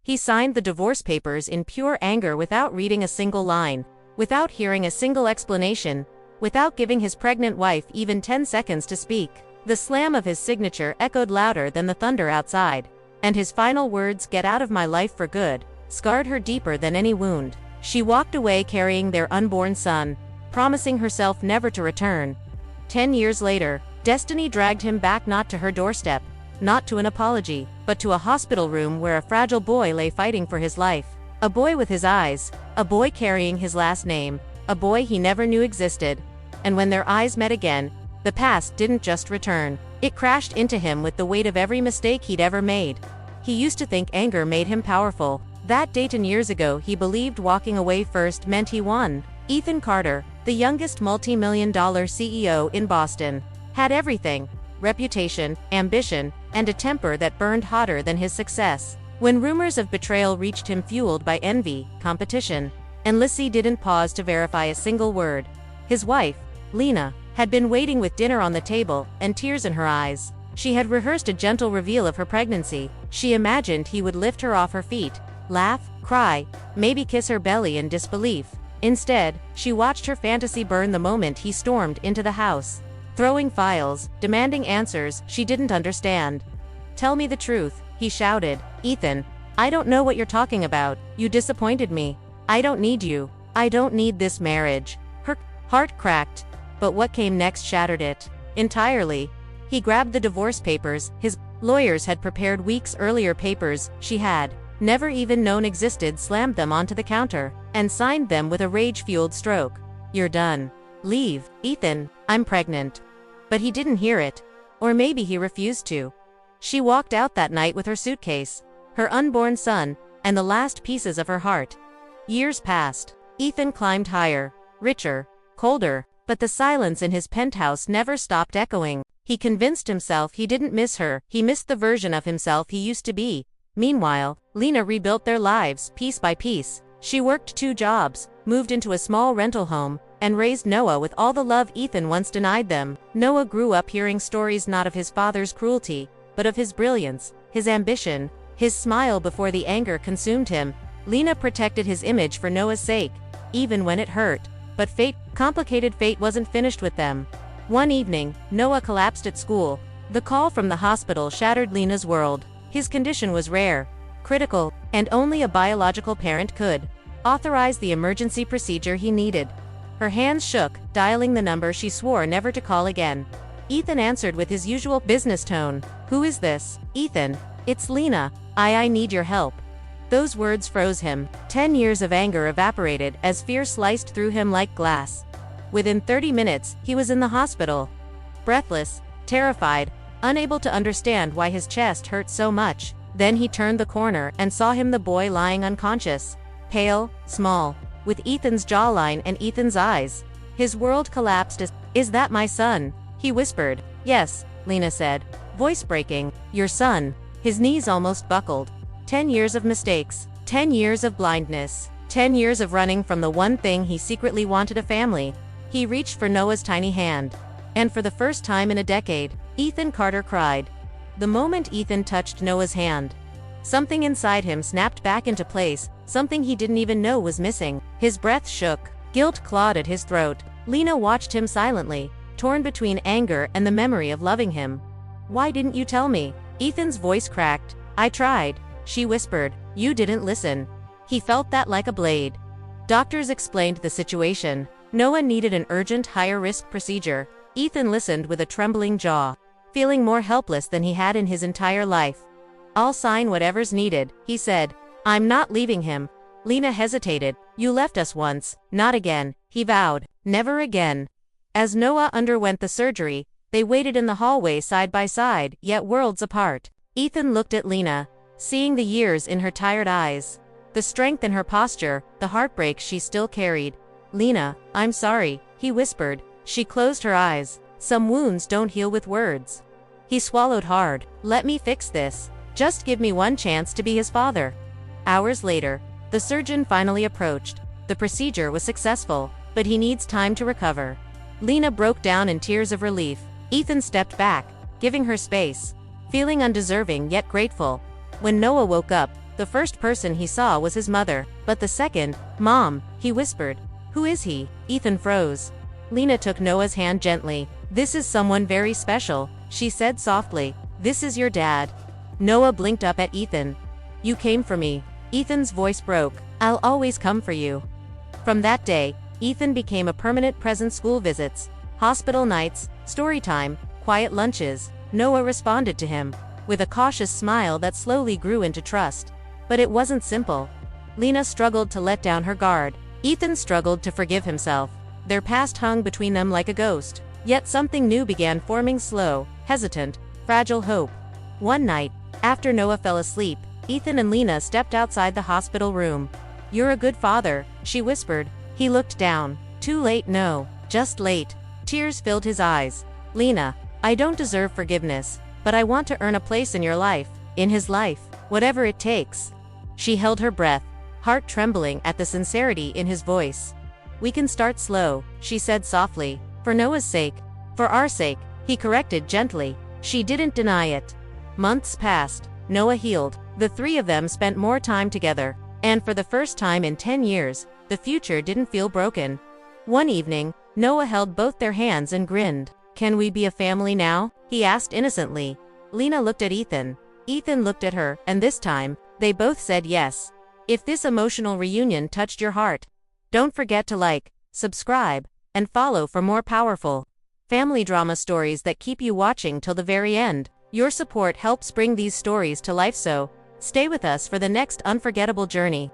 He signed the divorce papers in pure anger without reading a single line, without hearing a single explanation, without giving his pregnant wife even 10 seconds to speak. The slam of his signature echoed louder than the thunder outside, and his final words, "Get out of my life for good," scarred her deeper than any wound. She walked away carrying their unborn son, promising herself never to return. 10 years later, destiny dragged him back, not to her doorstep, not to an apology, but to a hospital room where a fragile boy lay fighting for his life. A boy with his eyes, a boy carrying his last name, a boy he never knew existed. And when their eyes met again, the past didn't just return. It crashed into him with the weight of every mistake he'd ever made. He used to think anger made him powerful. That day 10 years ago he believed walking away first meant he won. Ethan Carter, the youngest multi-million-dollar CEO in Boston, had everything: reputation, ambition, and a temper that burned hotter than his success. When rumors of betrayal reached him fueled by envy, competition, and Lissy didn't pause to verify a single word. His wife, Lena, had been waiting with dinner on the table and tears in her eyes. She had rehearsed a gentle reveal of her pregnancy. She imagined he would lift her off her feet, laugh, cry, maybe kiss her belly in disbelief. Instead, she watched her fantasy burn the moment he stormed into the house, throwing files, demanding answers she didn't understand. "Tell me the truth," he shouted. "Ethan, I don't know what you're talking about. You disappointed me. I don't need you. I don't need this marriage." Her heart cracked, but what came next shattered it entirely. He grabbed the divorce papers his lawyers had prepared weeks earlier, papers she had never even known existed, slammed them onto the counter, and signed them with a rage-fueled stroke. "You're done. Leave, Ethan, I'm pregnant." But he didn't hear it. Or maybe he refused to. She walked out that night with her suitcase, her unborn son, and the last pieces of her heart. Years passed. Ethan climbed higher, richer, colder, but the silence in his penthouse never stopped echoing. He convinced himself he didn't miss her, he missed the version of himself he used to be. Meanwhile, Lena rebuilt their lives, piece by piece. She worked 2 jobs, moved into a small rental home, and raised Noah with all the love Ethan once denied them. Noah grew up hearing stories not of his father's cruelty, but of his brilliance, his ambition, his smile before the anger consumed him. Lena protected his image for Noah's sake, even when it hurt. But complicated fate wasn't finished with them. One evening, Noah collapsed at school. The call from the hospital shattered Lena's world. His condition was rare, critical, and only a biological parent could authorize the emergency procedure he needed. Her hands shook, dialing the number she swore never to call again. Ethan answered with his usual business tone. "Who is this?" "Ethan, it's Lena. I need your help." Those words froze him. 10 years of anger evaporated as fear sliced through him like glass. Within 30 minutes, he was in the hospital. Breathless, terrified, unable to understand why his chest hurt so much. Then he turned the corner and saw him, the boy lying unconscious. Pale, small, with Ethan's jawline and Ethan's eyes. His world collapsed as, "Is that my son?" he whispered. "Yes," Lena said, voice breaking. "Your son." His knees almost buckled. 10 years of mistakes. 10 years of blindness. 10 years of running from the one thing he secretly wanted: a family. He reached for Noah's tiny hand. And for the first time in a decade, Ethan Carter cried. The moment Ethan touched Noah's hand, something inside him snapped back into place, something he didn't even know was missing. His breath shook. Guilt clawed at his throat. Lena watched him silently, torn between anger and the memory of loving him. "Why didn't you tell me?" Ethan's voice cracked. "I tried," she whispered. "You didn't listen." He felt that like a blade. Doctors explained the situation. Noah needed an urgent, higher-risk procedure. Ethan listened with a trembling jaw, feeling more helpless than he had in his entire life. "I'll sign whatever's needed," he said. "I'm not leaving him." Lena hesitated. "You left us once." "Not again," he vowed. "Never again." As Noah underwent the surgery, they waited in the hallway side by side, yet worlds apart. Ethan looked at Lena, seeing the years in her tired eyes, the strength in her posture, the heartbreak she still carried. "Lena, I'm sorry," he whispered. She closed her eyes. "Some wounds don't heal with words." He swallowed hard. "Let me fix this. Just give me one chance to be his father." Hours later, the surgeon finally approached. The procedure was successful, but he needs time to recover. Lena broke down in tears of relief. Ethan stepped back, giving her space, feeling undeserving yet grateful. When Noah woke up, The first person he saw was his mother, but the second, "Mom," he whispered. "Who is he?" Ethan froze. Lena took Noah's hand gently. "This is someone very special," she said softly. "This is your dad." Noah blinked up at Ethan. "You came for me." Ethan's voice broke. "I'll always come for you." From that day, Ethan became a permanent presence: school visits, hospital nights, story time, quiet lunches. Noah responded to him with a cautious smile that slowly grew into trust. But it wasn't simple. Lena struggled to let down her guard. Ethan struggled to forgive himself. Their past hung between them like a ghost. Yet something new began forming: slow, hesitant, fragile hope. One night, after Noah fell asleep, Ethan and Lena stepped outside the hospital room. "You're a good father," she whispered. He looked down. "Too late, no. Just late." Tears filled his eyes. "Lena, I don't deserve forgiveness, but I want to earn a place in your life, in his life, whatever it takes." She held her breath, heart trembling at the sincerity in his voice. "We can start slow," she said softly. "For Noah's sake. For our sake," he corrected gently. She didn't deny it. Months passed. Noah healed. The three of them spent more time together. And for the first time in 10 years, the future didn't feel broken. One evening, Noah held both their hands and grinned. "Can we be a family now?" he asked innocently. Lena looked at Ethan. Ethan looked at her, and this time, they both said yes. If this emotional reunion touched your heart, don't forget to like, subscribe, and follow for more powerful family drama stories that keep you watching till the very end. Your support helps bring these stories to life, so stay with us for the next unforgettable journey.